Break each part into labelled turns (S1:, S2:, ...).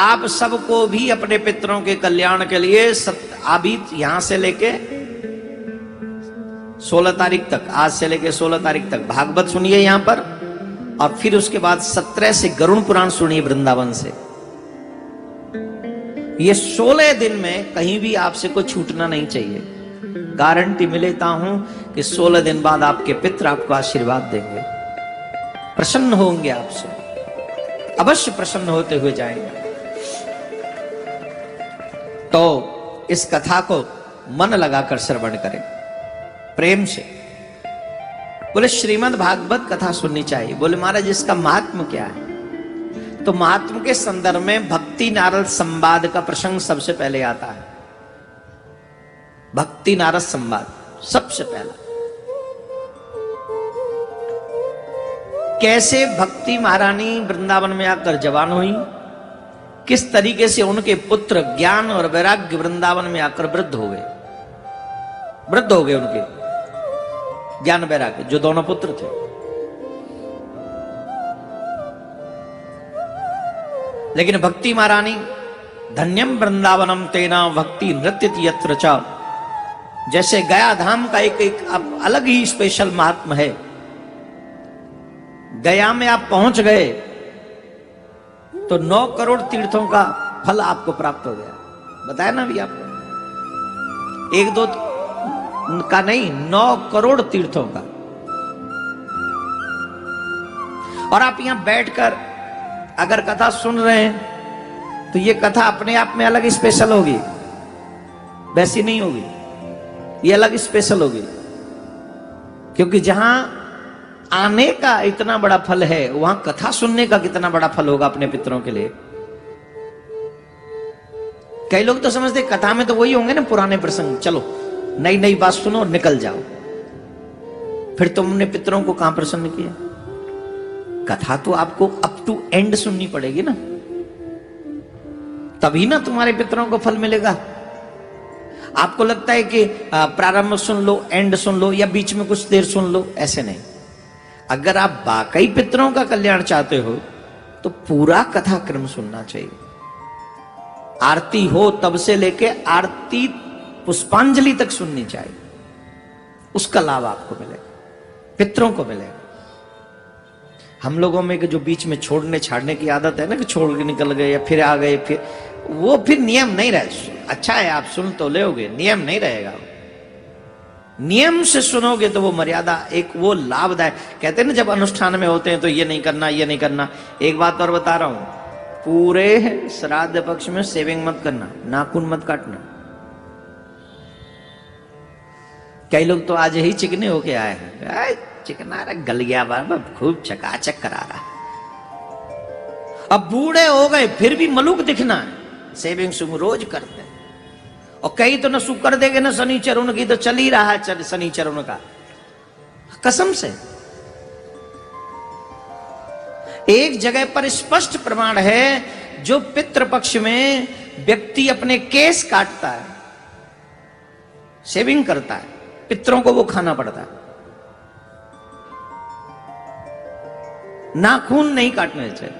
S1: आप सबको भी अपने पितरों के कल्याण के लिए अभी यहां से लेके 16 तारीख तक, आज से लेके 16 तारीख तक भागवत सुनिए यहां पर, और फिर उसके बाद 17 से गरुण पुराण सुनिए वृंदावन से। ये 16 दिन में कहीं भी आपसे कुछ छूटना नहीं चाहिए। गारंटी मैं लेता हूं कि 16 दिन बाद आपके पितर आपको आशीर्वाद देंगे, प्रसन्न होंगे आपसे, अवश्य प्रसन्न होते हुए जाएंगे। तो इस कथा को मन लगाकर श्रवण करें प्रेम से। बोले श्रीमद् भागवत कथा सुननी चाहिए। बोले महाराज इसका महात्म क्या है? तो महात्म के संदर्भ में भक्ति नारद संवाद का प्रसंग सबसे पहले आता है। भक्ति नारद संवाद सबसे पहला। कैसे भक्ति महारानी वृंदावन में आकर जवान हुई, किस तरीके से उनके पुत्र ज्ञान और वैराग्य वृंदावन में आकर वृद्ध हो गए। वृद्ध हो गए उनके ज्ञान वैराग्य, जो दोनों पुत्र थे। लेकिन भक्ति महारानी धन्यम वृंदावनम तेना भक्ति नृत्य यत्र च, जैसे गया धाम का एक अलग ही स्पेशल महात्मा है। गया में आप पहुंच गए तो 9 करोड़ तीर्थों का फल आपको प्राप्त हो गया। बताया ना भी आपको, 1-2 का नहीं, 9 करोड़ तीर्थों का। और आप यहां बैठकर अगर कथा सुन रहे हैं तो ये कथा अपने आप में अलग स्पेशल होगी, वैसी नहीं होगी, ये अलग स्पेशल होगी। क्योंकि जहां आने का इतना बड़ा फल है, वहां कथा सुनने का कितना बड़ा फल होगा अपने पितरों के लिए। कई लोग तो समझते कथा में तो वही होंगे ना पुराने प्रसंग, चलो नई नई बात सुनो और निकल जाओ। फिर तुमने पितरों को कहां प्रसन्न किया? कथा तो आपको अप टू एंड सुननी पड़ेगी ना, तभी ना तुम्हारे पितरों को फल मिलेगा। आपको लगता है कि प्रारंभ सुन लो, एंड सुन लो, या बीच में कुछ देर सुन लो, ऐसे नहीं। अगर आप वाकई पितरों का कल्याण चाहते हो तो पूरा कथा क्रम सुनना चाहिए। आरती हो तब से लेके आरती पुष्पांजलि तक सुननी चाहिए, उसका लाभ आपको मिलेगा, पितरों को मिलेगा। हम लोगों में जो बीच में छोड़ने छाड़ने की आदत है ना, कि छोड़ के निकल गए या फिर आ गए, फिर नियम नहीं रहे। अच्छा है आप सुन तो लोगे, नियम नहीं रहेगा। नियम से सुनोगे तो वो मर्यादा, एक वो लाभदायक। कहते हैं ना जब अनुष्ठान में होते हैं तो ये नहीं करना, ये नहीं करना। एक बात और बता रहा हूं, पूरे श्राद्ध पक्ष में शेविंग मत करना, नाखून मत काटना। कई लोग तो आज ही चिकने होके आए हैं, चिकना रहा, गल गया बाबा, खूब चकाचक करा रहा। अब बूढ़े हो गए फिर भी मलूक दिखना है, शेविंग सुम रोज करते हैं। और कई तो न शुक्र देंगे न शनिचर, उनकी तो चल ही रहा है शनिचर उनका, कसम से। एक जगह पर स्पष्ट प्रमाण है, जो पितृपक्ष में व्यक्ति अपने केस काटता है, शेविंग करता है, पितरों को वो खाना पड़ता है। नाखून नहीं काटने चाहिए।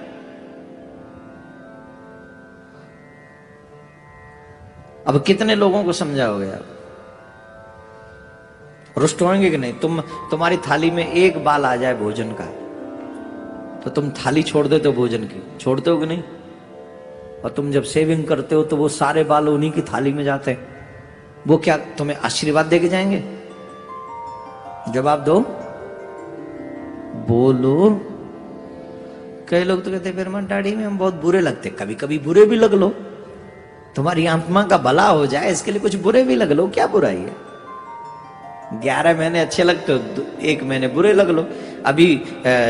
S1: अब कितने लोगों को समझाओगे आप? रुष्ट होंगे कि नहीं? तुम्हारी थाली में एक बाल आ जाए भोजन का तो तुम थाली छोड़ देते हो भोजन की, छोड़ते हो कि नहीं? और तुम जब सेविंग करते हो तो वो सारे बाल उन्हीं की थाली में जाते हैं। वो क्या तुम्हें आशीर्वाद देके जाएंगे? जवाब दो, बोलो। कई लोग तो कहते फिर मैं दाढ़ी में हम बहुत बुरे लगते। कभी कभी बुरे भी लग लो, तुम्हारी आत्मा का भला हो जाए, इसके लिए कुछ बुरे भी लग लो, क्या बुराई है? 11 महीने अच्छे लगते हो, 1 महीने बुरे लग लो। अभी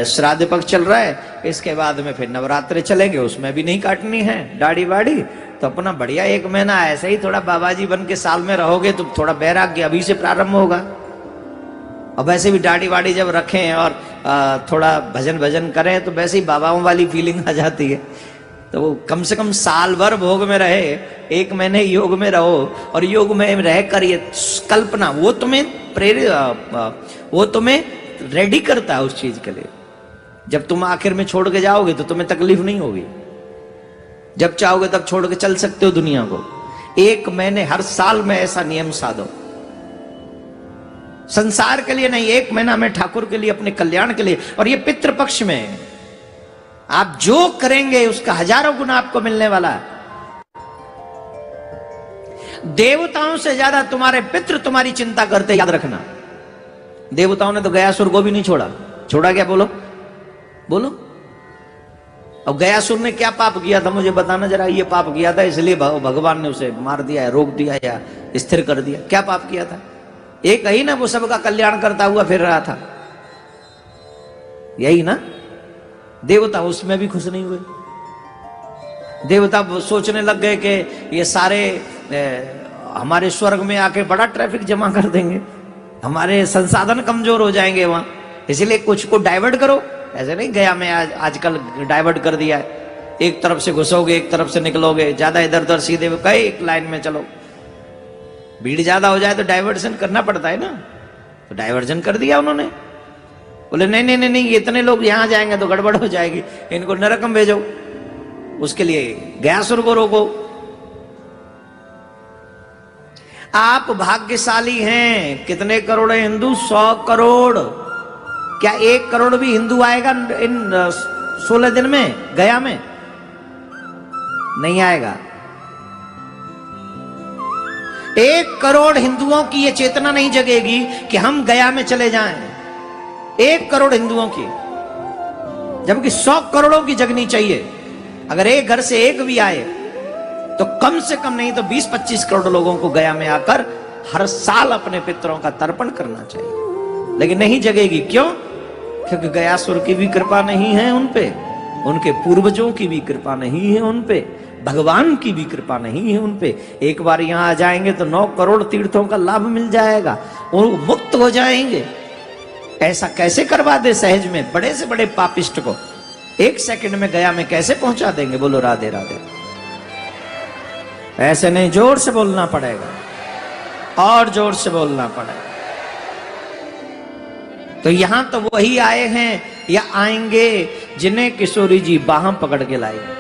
S1: श्राद्ध पक्ष चल रहा है, इसके बाद में फिर नवरात्रे चलेंगे, उसमें भी नहीं काटनी है दाढ़ी वाड़ी, तो अपना बढ़िया 1 महीना ऐसे ही थोड़ा बाबाजी बन के साल में रहोगे तो थोड़ा वैराग्य अभी से प्रारंभ होगा। और वैसे भी दाढ़ी वाड़ी जब रखें और थोड़ा भजन भजन करें तो वैसे ही बाबाओं वाली फीलिंग आ जाती है। तो वो कम से कम साल भर भोग में रहे, 1 महीने योग में रहो, और योग में रहकर ये कल्पना, वो तुम्हें प्रेरित, वो तुम्हें रेडी करता है उस चीज के लिए। जब तुम आखिर में छोड़ के जाओगे तो तुम्हें तकलीफ नहीं होगी। जब चाहोगे तब छोड़ के चल सकते हो दुनिया को। 1 महीने हर साल में ऐसा नियम साधो, संसार के लिए नहीं, 1 महीना में ठाकुर के लिए, अपने कल्याण के लिए। और ये पितृपक्ष में है। आप जो करेंगे उसका हजारों गुना आपको मिलने वाला है। देवताओं से ज्यादा तुम्हारे पितृ तुम्हारी चिंता करते, याद रखना। देवताओं ने तो गयासुर को भी नहीं छोड़ा। छोड़ा क्या? बोलो बोलो। अब गयासुर ने क्या पाप किया था मुझे बताना जरा। ये पाप किया था इसलिए भगवान ने उसे मार दिया, रोक दिया या स्थिर कर दिया। क्या पाप किया था? एक ही ना, वो सबका कल्याण करता हुआ फिर रहा था, यही ना। देवता उसमें भी खुश नहीं हुए। देवता सोचने लग गए कि ये सारे हमारे स्वर्ग में आके बड़ा ट्रैफिक जमा कर देंगे, हमारे संसाधन कमजोर हो जाएंगे वहां, इसलिए कुछ को डाइवर्ट करो। ऐसे नहीं, गया में आजकल डाइवर्ट कर दिया है। एक तरफ से घुसोगे, एक तरफ से निकलोगे, ज्यादा इधर उधर सीधे कई एक लाइन में चलो। भीड़ ज्यादा हो जाए तो डाइवर्जन करना पड़ता है ना, तो डाइवर्जन कर दिया उन्होंने। बोले नहीं नहीं नहीं नहीं, इतने लोग यहां जाएंगे तो गड़बड़ हो जाएगी, इनको नरकम भेजो। उसके लिए गयासुर को रोको। आप भाग्यशाली हैं। कितने करोड़ है हिंदू? 100 करोड़। क्या 1 करोड़ भी हिंदू आएगा इन 16 दिन में गया में? नहीं आएगा। 1 करोड़ हिंदुओं की यह चेतना नहीं जगेगी कि हम गया में चले जाएं। 1 करोड़ हिंदुओं की, जबकि 100 करोड़ों की जगनी चाहिए। अगर एक घर से एक भी आए तो कम से कम नहीं तो 20-25 करोड़ लोगों को गया में आकर हर साल अपने पितरों का तर्पण करना चाहिए। लेकिन नहीं जगेगी। क्यों? क्योंकि गयासुर की भी कृपा नहीं है उन पे, उनके पूर्वजों की भी कृपा नहीं है उन पे, भगवान की भी कृपा नहीं है उन पे। एक बार यहां आ जाएंगे तो 9 करोड़ तीर्थों का लाभ मिल जाएगा, वो मुक्त हो जाएंगे। ऐसा कैसे करवा दे सहज में? बड़े से बड़े पापिष्ट को 1 सेकंड में गया में कैसे पहुंचा देंगे? बोलो राधे राधे। ऐसे नहीं, जोर से बोलना पड़ेगा, और जोर से बोलना पड़ेगा। तो यहां तो वही आए हैं या आएंगे जिन्हें किशोरी जी बाह पकड़ के लाएंगे,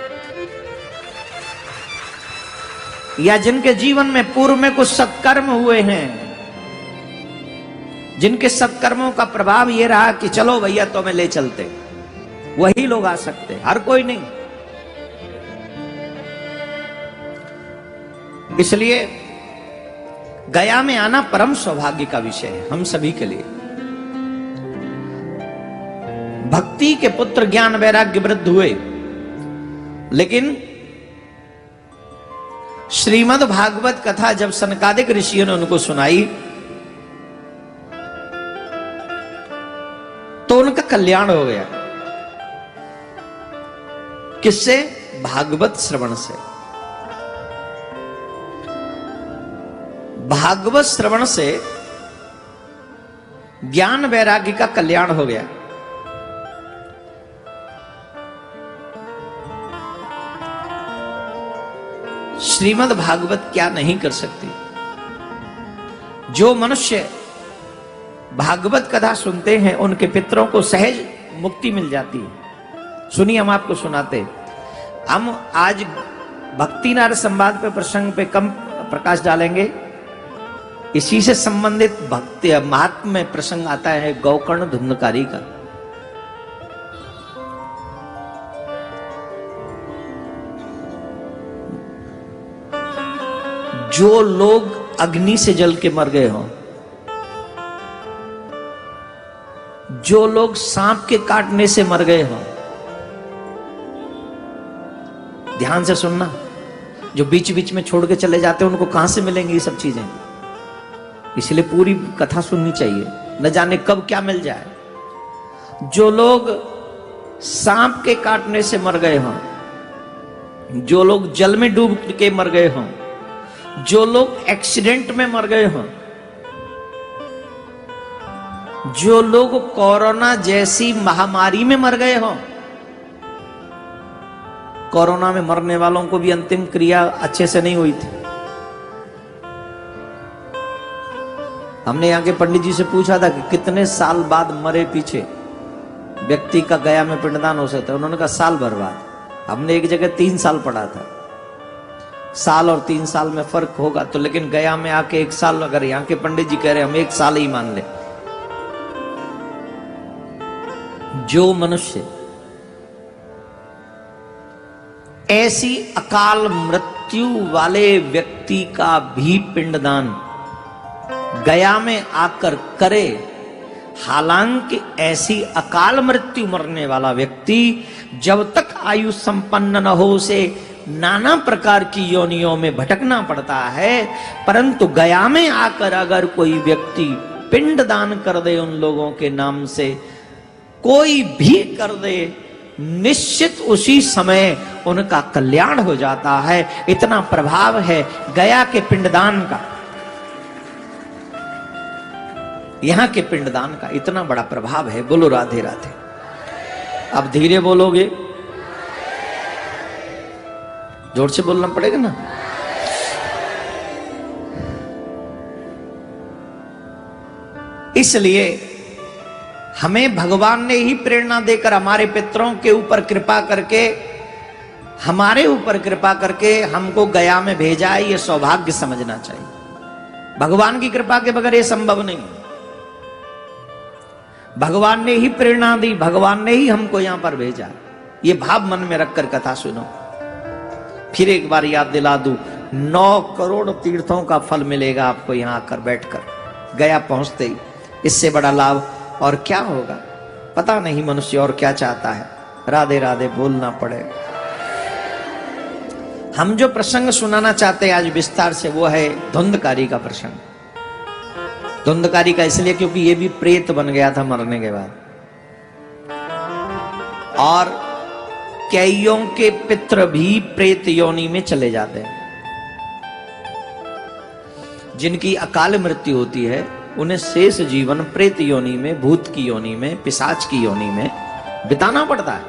S1: या जिनके जीवन में पूर्व में कुछ सत्कर्म हुए हैं, जिनके सत्कर्मों का प्रभाव ये रहा कि चलो भैया तो मैं ले चलते, वही लोग आ सकते, हर कोई नहीं। इसलिए गया में आना परम सौभाग्य का विषय है हम सभी के लिए। भक्ति के पुत्र ज्ञान वैराग्य वृद्ध हुए, लेकिन श्रीमद् भागवत कथा जब सनकादिक ऋषियों ने उनको सुनाई तो उनका कल्याण हो गया। किससे? भागवत श्रवण से। भागवत श्रवण से ज्ञान वैराग्य का कल्याण हो गया। श्रीमद् भागवत क्या नहीं कर सकती? जो मनुष्य भागवत कथा सुनते हैं उनके पितरों को सहज मुक्ति मिल जाती है। सुनिए, हम आपको सुनाते। हम आज भक्ति नारद संवाद पे प्रसंग पे कम प्रकाश डालेंगे। इसी से संबंधित भक्ति महात्म में प्रसंग आता है गौकर्ण धुंधकारी का। जो लोग अग्नि से जल के मर गए हों, जो लोग सांप के काटने से मर गए हों, ध्यान से सुनना, जो बीच बीच में छोड़ के चले जाते हैं उनको कहां से मिलेंगी ये सब चीजें? इसलिए पूरी कथा सुननी चाहिए, न जाने कब क्या मिल जाए। जो लोग सांप के काटने से मर गए हों, जो लोग जल में डूब के मर गए हों, जो लोग एक्सीडेंट में मर गए हों, जो लोग कोरोना जैसी महामारी में मर गए हों। कोरोना में मरने वालों को भी अंतिम क्रिया अच्छे से नहीं हुई थी। हमने यहाँ के पंडित जी से पूछा था कि कितने साल बाद मरे पीछे व्यक्ति का गया में पिंडदान हो सकता है। उन्होंने कहा साल भर बाद। हमने एक जगह 3 साल पढ़ा था, साल और 3 साल में फर्क होगा तो, लेकिन गया में आके 1 साल, अगर यहाँ के पंडित जी कह रहे हम 1 साल ही मान ले। जो मनुष्य ऐसी अकाल मृत्यु वाले व्यक्ति का भी पिंडदान गया में आकर करे, हालांकि ऐसी अकाल मृत्यु मरने वाला व्यक्ति जब तक आयु संपन्न न हो उसे नाना प्रकार की योनियों में भटकना पड़ता है, परंतु गया में आकर अगर कोई व्यक्ति पिंडदान कर दे उन लोगों के नाम से, कोई भी कर दे, निश्चित उसी समय उनका कल्याण हो जाता है। इतना प्रभाव है गया के पिंडदान का, यहां के पिंडदान का इतना बड़ा प्रभाव है। बोलो राधे राधे। अब धीरे बोलोगे, जोर से बोलना पड़ेगा ना। इसलिए हमें भगवान ने ही प्रेरणा देकर हमारे पितरों के ऊपर कृपा करके, हमारे ऊपर कृपा करके हमको गया में भेजा है। यह सौभाग्य समझना चाहिए। भगवान की कृपा के बगैर यह संभव नहीं। भगवान ने ही प्रेरणा दी, भगवान ने ही हमको यहां पर भेजा। ये भाव मन में रखकर कथा सुनो। फिर एक बार याद दिला दूं, 9 करोड़ तीर्थों का फल मिलेगा आपको यहां आकर बैठकर, गया पहुंचते ही। इससे बड़ा लाभ और क्या होगा? पता नहीं मनुष्य और क्या चाहता है। राधे राधे बोलना पड़ेगा। हम जो प्रसंग सुनाना चाहते हैं आज विस्तार से, वो है धुंधकारी का प्रसंग। धुंधकारी का इसलिए क्योंकि ये भी प्रेत बन गया था मरने के बाद, और कईयों के पितृ भी प्रेत योनि में चले जाते हैं। जिनकी अकाल मृत्यु होती है उन्हें शेष जीवन प्रेत योनि में, भूत की योनि में, पिशाच की योनि में बिताना पड़ता है।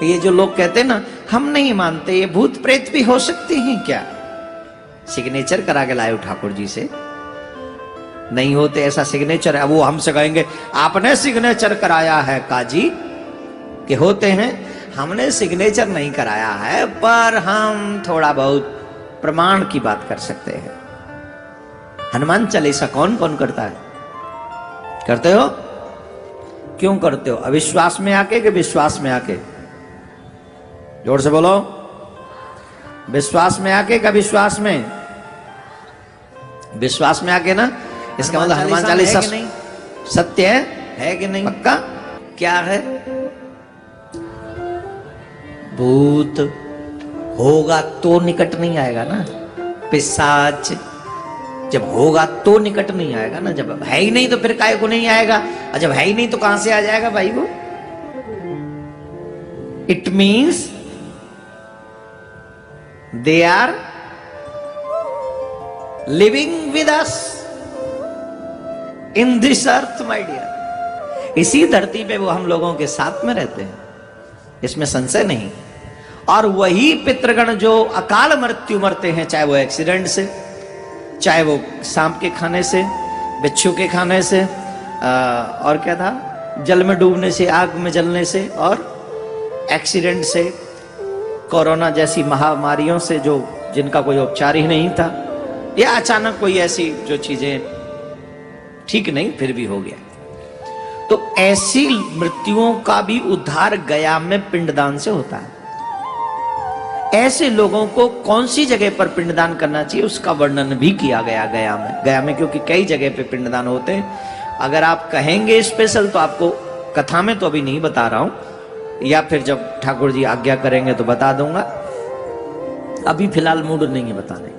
S1: ये जो लोग कहते हैं ना, हम नहीं मानते ये भूत प्रेत भी हो सकते हैं क्या? सिग्नेचर करा के लाए ठाकुर जी से, नहीं होते ऐसा सिग्नेचर है। वो हमसे कहेंगे आपने सिग्नेचर कराया है काजी कि होते हैं। हमने सिग्नेचर नहीं कराया है, पर हम थोड़ा बहुत प्रमाण की बात कर सकते हैं। हनुमान चालीसा कौन कौन करता है? करते हो? क्यों करते हो? अविश्वास में आके कि विश्वास में आके? जोर से बोलो। विश्वास में आके का विश्वास में? विश्वास में आके ना। इसका मतलब हनुमान चालीसा सत्य है कि नहीं? पक्का? क्या है? भूत होगा तो निकट नहीं आएगा ना। पिशाच जब होगा तो निकट नहीं आएगा ना। जब है ही नहीं तो फिर काहे को नहीं आएगा? और जब है ही नहीं तो कहां से आ जाएगा भाई वो? It means they are living with us in this earth my dear. इसी धरती पे वो हम लोगों के साथ में रहते हैं, इसमें संशय नहीं। और वही पितृगण जो अकाल मृत्यु मरते हैं, चाहे वो एक्सीडेंट से, चाहे वो सांप के खाने से, बिच्छू के खाने से, और क्या था, जल में डूबने से, आग में जलने से, और एक्सीडेंट से, कोरोना जैसी महामारियों से जो जिनका कोई उपचार ही नहीं था, या अचानक कोई ऐसी जो चीजें ठीक नहीं फिर भी हो गया, तो ऐसी मृत्युओं का भी उद्धार गया में पिंडदान से होता है। ऐसे लोगों को कौन सी जगह पर पिंडदान करना चाहिए उसका वर्णन भी किया गया गया में क्योंकि कई जगह पे पिंडदान होते हैं। अगर आप कहेंगे स्पेशल तो आपको कथा में तो अभी नहीं बता रहा हूं, या फिर जब ठाकुर जी आज्ञा करेंगे तो बता दूंगा। अभी फिलहाल मूड नहीं है बताने,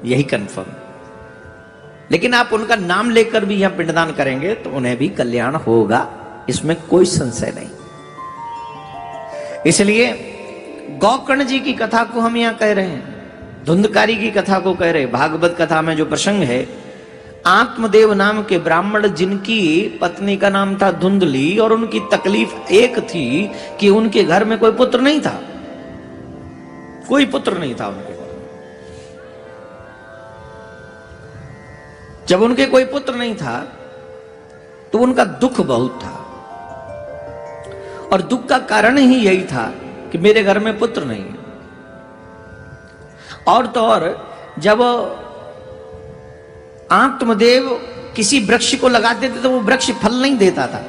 S1: यही कंफर्म। लेकिन आप उनका नाम लेकर भी यहां पिंडदान करेंगे तो उन्हें भी कल्याण होगा, इसमें कोई संशय नहीं। इसलिए गौकर्ण जी की कथा को हम यहां कह रहे हैं, धुंधकारी की कथा को कह रहे हैं। भागवत कथा में जो प्रसंग है, आत्मदेव नाम के ब्राह्मण जिनकी पत्नी का नाम था धुंधली, और उनकी तकलीफ एक थी कि उनके घर में कोई पुत्र नहीं था, कोई पुत्र नहीं था उनके घर में। जब उनके कोई पुत्र नहीं था तो उनका दुख बहुत था, और दुख का कारण ही यही था कि मेरे घर में पुत्र नहीं है। और तो और जब आत्मदेव किसी वृक्ष को लगाते थे तो वो वृक्ष फल नहीं देता था।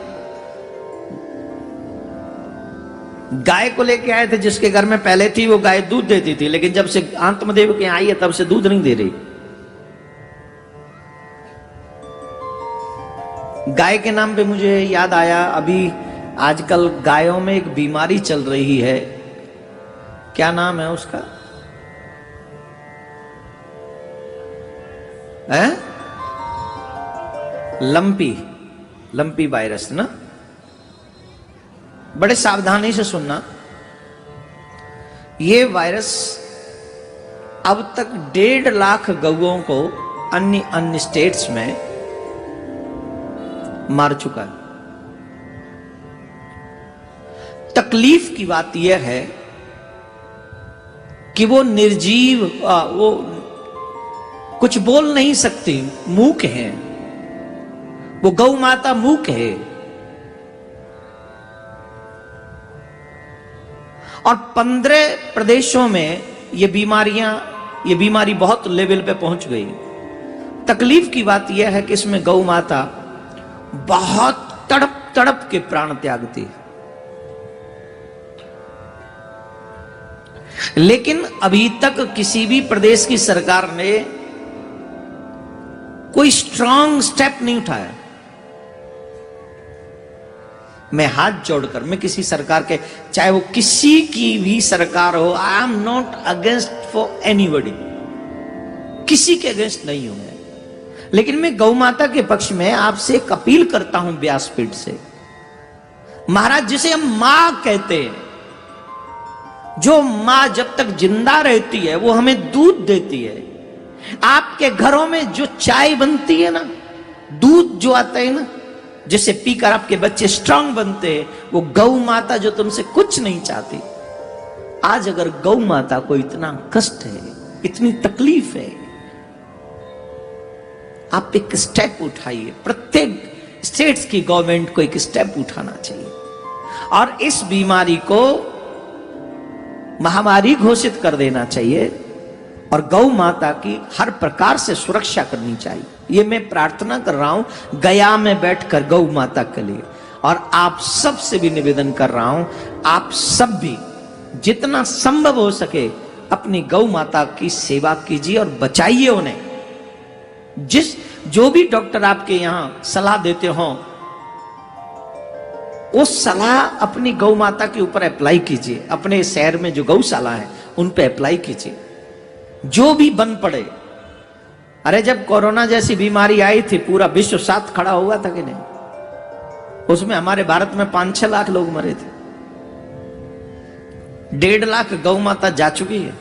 S1: गाय को लेके आए थे जिसके घर में पहले थी, वो गाय दूध देती थी, लेकिन जब से आत्मदेव के आई है तब से दूध नहीं दे रही। गाय के नाम पे मुझे याद आया, अभी आजकल गायों में एक बीमारी चल रही है, क्या नाम है उसका? है लंपी वायरस ना। बड़े सावधानी से सुनना, ये वायरस अब तक 1.5 लाख गौओं को अन्य स्टेट्स में मार चुका है। तकलीफ की बात यह है कि वो निर्जीव, वो कुछ बोल नहीं सकती, मूक है, वो गौ माता मूक है। और 15 प्रदेशों में ये बीमारी बहुत लेवल पे पहुंच गई। तकलीफ की बात यह है कि इसमें गौ माता बहुत तड़प तड़प के प्राण त्यागती है। लेकिन अभी तक किसी भी प्रदेश की सरकार ने कोई स्ट्रांग स्टेप नहीं उठाया। मैं हाथ जोड़कर, मैं किसी सरकार के, चाहे वो किसी की भी सरकार हो, I am not against for anybody, किसी के अगेंस्ट नहीं हूं मैं, लेकिन मैं गौ माता के पक्ष में आपसे एक अपील करता हूं व्यासपीठ से। महाराज, जिसे हम मां कहते हैं, जो मां जब तक जिंदा रहती है वो हमें दूध देती है। आपके घरों में जो चाय बनती है ना, दूध जो आता है ना, जिसे पीकर आपके बच्चे स्ट्रांग बनते हैं, वो गौ माता जो तुमसे कुछ नहीं चाहती। आज अगर गौ माता को इतना कष्ट है, इतनी तकलीफ है, आप एक स्टेप उठाइए। प्रत्येक स्टेट्स की गवर्नमेंट को एक स्टेप उठाना चाहिए और इस बीमारी को महामारी घोषित कर देना चाहिए और गौ माता की हर प्रकार से सुरक्षा करनी चाहिए। ये मैं प्रार्थना कर रहा हूं गया में बैठकर गौ माता के लिए, और आप सब से भी निवेदन कर रहा हूं, आप सब भी जितना संभव हो सके अपनी गौ माता की सेवा कीजिए और बचाइए उन्हें। जो भी डॉक्टर आपके यहां सलाह देते हो, वो सलाह अपनी गौ माता के ऊपर अप्लाई कीजिए। अपने शहर में जो गौशाला है उन पे अप्लाई कीजिए, जो भी बन पड़े। अरे जब कोरोना जैसी बीमारी आई थी, पूरा विश्व साथ खड़ा हुआ था कि नहीं? उसमें हमारे भारत में 5-6 लाख लोग मरे थे। 1.5 लाख गौ माता जा चुकी है।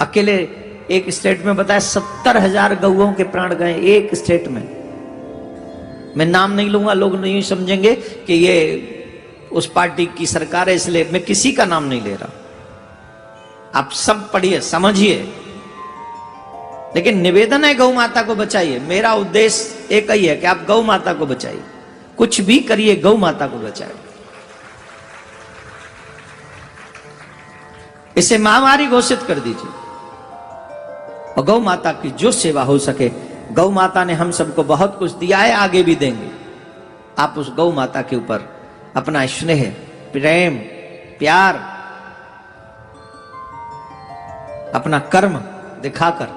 S1: अकेले एक स्टेट में बताया 70,000 गौओं के प्राण गए एक स्टेट में। मैं नाम नहीं लूंगा, लोग नहीं समझेंगे कि ये उस पार्टी की सरकार है, इसलिए मैं किसी का नाम नहीं ले रहा। आप सब पढ़िए, समझिए, लेकिन निवेदन है गौ माता को बचाइए। मेरा उद्देश्य एक ही है कि आप गौ माता को बचाइए, कुछ भी करिए, गौ माता को बचाइए। इसे महामारी घोषित कर दीजिए और गौ माता की जो सेवा हो सके। गौ माता ने हम सबको बहुत कुछ दिया है, आगे भी देंगे। आप उस गौ माता के ऊपर अपना स्नेह, प्रेम, प्यार, अपना कर्म दिखाकर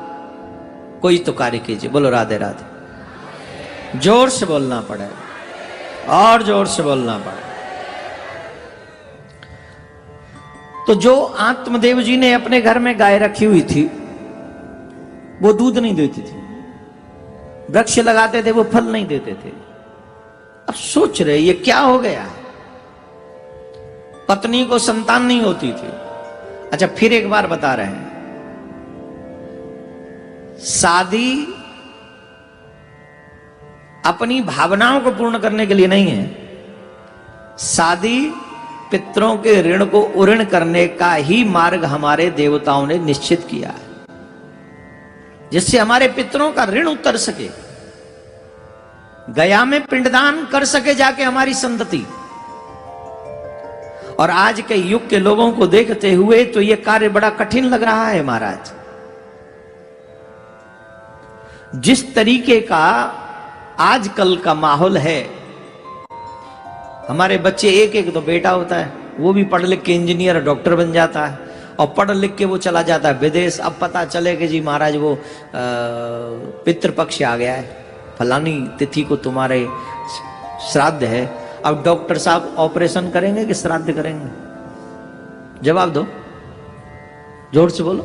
S1: कोई तो कार्य कीजिए। बोलो राधे राधे। जोर से बोलना पड़ेगा और जोर से बोलना पड़ेगा। तो जो आत्मदेव जी ने अपने घर में गाय रखी हुई थी, वो दूध नहीं देती थी। वृक्ष लगाते थे, वो फल नहीं देते थे। अब सोच रहे ये क्या हो गया? पत्नी को संतान नहीं होती थी। अच्छा, फिर एक बार बता रहे हैं, शादी अपनी भावनाओं को पूर्ण करने के लिए नहीं है। शादी पितरों के ऋण को उऋण करने का ही मार्ग हमारे देवताओं ने निश्चित किया है, जिससे हमारे पितरों का ऋण उतर सके, गया में पिंडदान कर सके जाके हमारी संतति। और आज के युग के लोगों को देखते हुए तो यह कार्य बड़ा कठिन लग रहा है महाराज। जिस तरीके का आजकल का माहौल है, हमारे बच्चे एक एक तो बेटा होता है, वो भी पढ़ लिख के इंजीनियर डॉक्टर बन जाता है, और पढ़ लिख के वो चला जाता है विदेश। अब पता चले कि जी महाराज वो पितृपक्ष आ गया है, फलानी तिथि को तुम्हारे श्राद्ध है। अब डॉक्टर साहब ऑपरेशन करेंगे कि श्राद्ध करेंगे? जवाब दो, जोर से बोलो।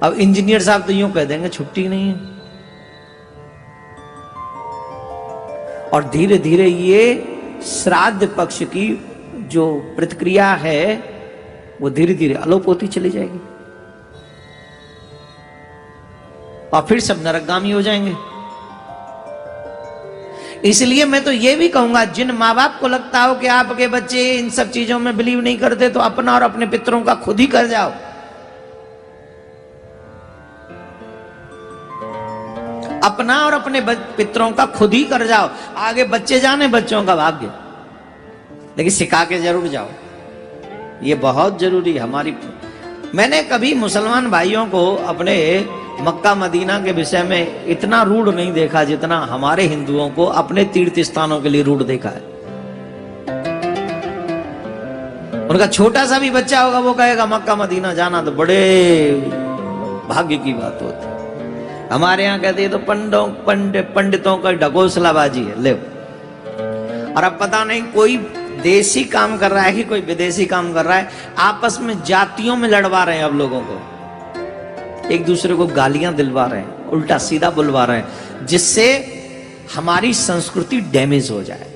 S1: अब इंजीनियर साहब तो यूं कह देंगे छुट्टी नहीं है। और धीरे धीरे ये श्राद्ध पक्ष की जो प्रतिक्रिया है वो धीरे धीरे अलोप होती चली जाएगी, और फिर सब नरकगामी हो जाएंगे। इसलिए मैं तो ये भी कहूंगा, जिन माँ बाप को लगता हो कि आपके बच्चे इन सब चीजों में बिलीव नहीं करते, तो अपना और अपने पितरों का खुद ही कर जाओ। अपना और अपने पितरों का खुद ही कर जाओ। आगे बच्चे जाने बच्चों का भाग्य, लेकिन सिखा के जरूर जाओ, ये बहुत जरूरी है हमारी। मैंने कभी मुसलमान भाइयों को अपने मक्का मदीना के विषय में इतना रूढ़ नहीं देखा जितना हमारे हिंदुओं को अपने तीर्थ स्थानों के लिए रूढ़ देखा है। उनका छोटा सा भी बच्चा होगा वो कहेगा मक्का मदीना जाना तो बड़े भाग्य की बात होती है। हमारे यहाँ कहते हैं तो पंडितों का ढकोसलाबाजी है, ले। और अब पता नहीं कोई देसी काम कर रहा है कि कोई विदेशी काम कर रहा है, आपस में जातियों में लड़वा रहे हैं। अब लोगों को एक दूसरे को गालियां दिलवा रहे हैं, उल्टा सीधा बुलवा रहे हैं, जिससे हमारी संस्कृति डैमेज हो जाए।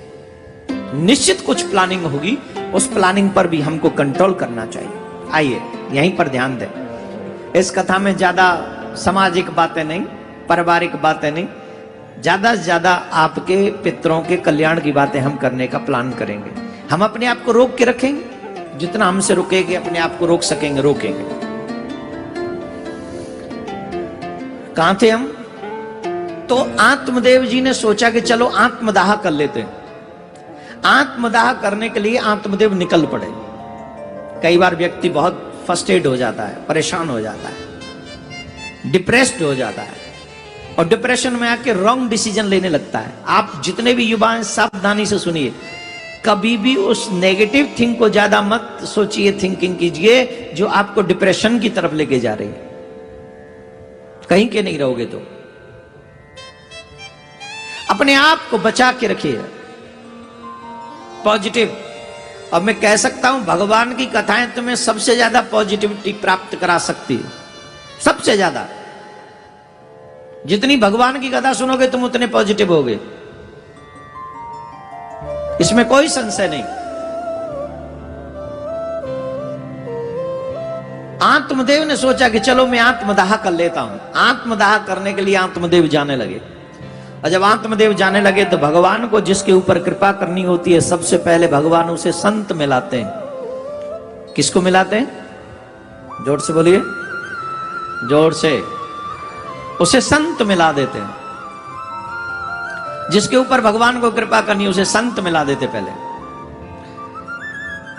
S1: निश्चित कुछ प्लानिंग होगी, उस प्लानिंग पर भी हमको कंट्रोल करना चाहिए। आइए यहीं पर ध्यान दें। इस कथा में ज्यादा सामाजिक बातें नहीं, पारिवारिक बातें नहीं, ज्यादा से ज्यादा आपके पितरों के कल्याण की बातें हम करने का प्लान करेंगे। हम अपने आप को रोक के रखेंगे, जितना हमसे रुकेंगे अपने आप को रोक सकेंगे, रोकेंगे। कहां थे हम? तो आत्मदेव जी ने सोचा कि चलो आत्मदाह कर लेते हैं। आत्मदाह करने के लिए आत्मदेव निकल पड़े। कई बार व्यक्ति बहुत फ्रस्ट्रेट हो जाता है, परेशान हो जाता है, डिप्रेस्ड हो जाता है, और डिप्रेशन में आके रॉन्ग डिसीजन लेने लगता है। आप जितने भी युवा हैं सावधानी से सुनिए, कभी भी उस नेगेटिव थिंग को ज्यादा मत सोचिए, थिंकिंग कीजिए जो आपको डिप्रेशन की तरफ लेके जा रही है। कहीं के नहीं रहोगे तो अपने आप को बचा के रखिए, पॉजिटिव। और मैं कह सकता हूं भगवान की कथाएं तुम्हें सबसे ज्यादा पॉजिटिविटी प्राप्त करा सकती है, सबसे ज्यादा। जितनी भगवान की कथा सुनोगे तुम उतने पॉजिटिव होगे, इसमें कोई संशय नहीं। आत्मदेव ने सोचा कि चलो मैं आत्मदाह कर लेता हूं। आत्मदाह करने के लिए आत्मदेव जाने लगे, और जब आत्मदेव जाने लगे तो भगवान को जिसके ऊपर कृपा करनी होती है, सबसे पहले भगवान उसे संत मिलाते हैं। किसको मिलाते हैं? जोर से बोलिए, जोर से। उसे संत मिला देते हैं। जिसके ऊपर भगवान को कृपा करनी उसे संत मिला देते पहले।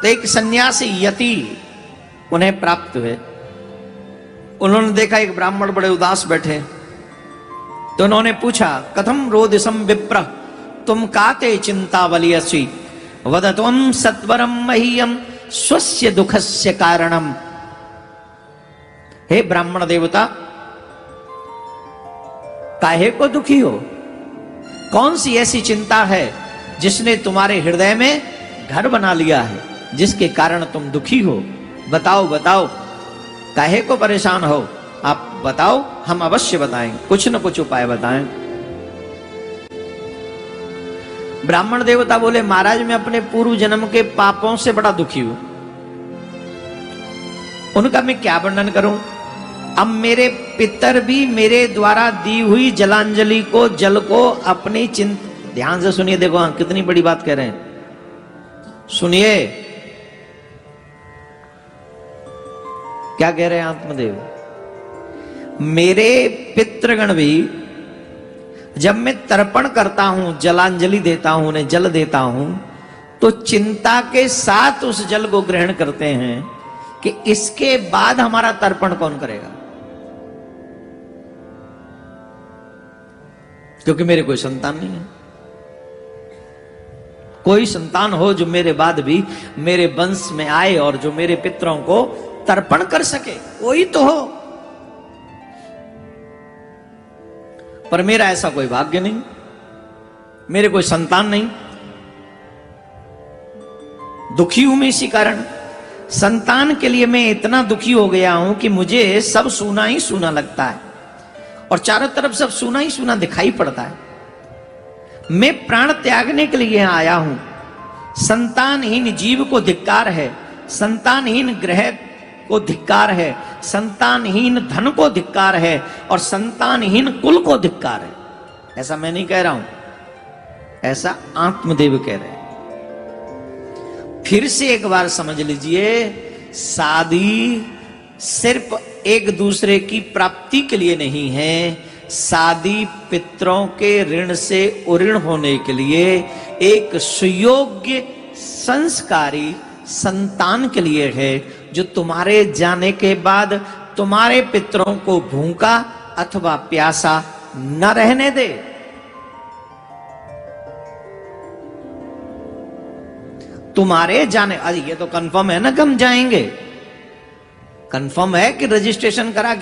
S1: तो एक सन्यासी यति उन्हें प्राप्त हुए। उन्होंने देखा एक ब्राह्मण बड़े उदास बैठे, तो उन्होंने पूछा, कथम रोदिसम विप्र तुम काते चिंतावलियसि वदत्वं सत्वरम मह्यम स्वस्य दुखस्य कारणम। हे ब्राह्मण देवता, काहे को दुखी हो? कौन सी ऐसी चिंता है जिसने तुम्हारे हृदय में घर बना लिया है, जिसके कारण तुम दुखी हो? बताओ बताओ, काहे को परेशान हो? आप बताओ, हम अवश्य बताएं, कुछ न कुछ उपाय बताएं। ब्राह्मण देवता बोले, महाराज मैं अपने पूर्व जन्म के पापों से बड़ा दुखी हूं। उनका मैं क्या वर्णन करूं? अब मेरे पितर भी मेरे द्वारा दी हुई जलांजलि को, जल को अपनी ध्यान से सुनिए, देखो हाँ कितनी बड़ी बात कह रहे हैं, सुनिए क्या कह रहे हैं आत्मदेव। मेरे पितृगण भी जब मैं तर्पण करता हूं, जलांजलि देता हूं, उन्हें जल देता हूं, तो चिंता के साथ उस जल को ग्रहण करते हैं कि इसके बाद हमारा तर्पण कौन करेगा, क्योंकि मेरे कोई संतान नहीं है। कोई संतान हो जो मेरे बाद भी मेरे वंश में आए और जो मेरे पितरों को तर्पण कर सके, कोई तो हो। पर मेरा ऐसा कोई भाग्य नहीं, मेरे कोई संतान नहीं। दुखी हूं मैं इसी कारण। संतान के लिए मैं इतना दुखी हो गया हूं कि मुझे सब सूना ही सूना लगता है और चारों तरफ सब सूना ही सूना दिखाई पड़ता है। मैं प्राण त्यागने के लिए आया हूं। संतानहीन जीव को धिक्कार है, संतानहीन ग्रह को धिक्कार है, संतानहीन धन को धिक्कार है और संतानहीन कुल को धिक्कार है। ऐसा मैं नहीं कह रहा हूं, ऐसा आत्मदेव कह रहे हैं। फिर से एक बार समझ लीजिए, शादी सिर्फ एक दूसरे की प्राप्ति के लिए नहीं है, शादी पितरों के ऋण से उऋण होने के लिए, एक सुयोग्य संस्कारी संतान के लिए है जो तुम्हारे जाने के बाद तुम्हारे पितरों को भूखा अथवा प्यासा न रहने दे। तुम्हारे जाने, अरे ये तो कंफर्म है ना कि हम जाएंगे, कंफर्म है कि रजिस्ट्रेशन करा के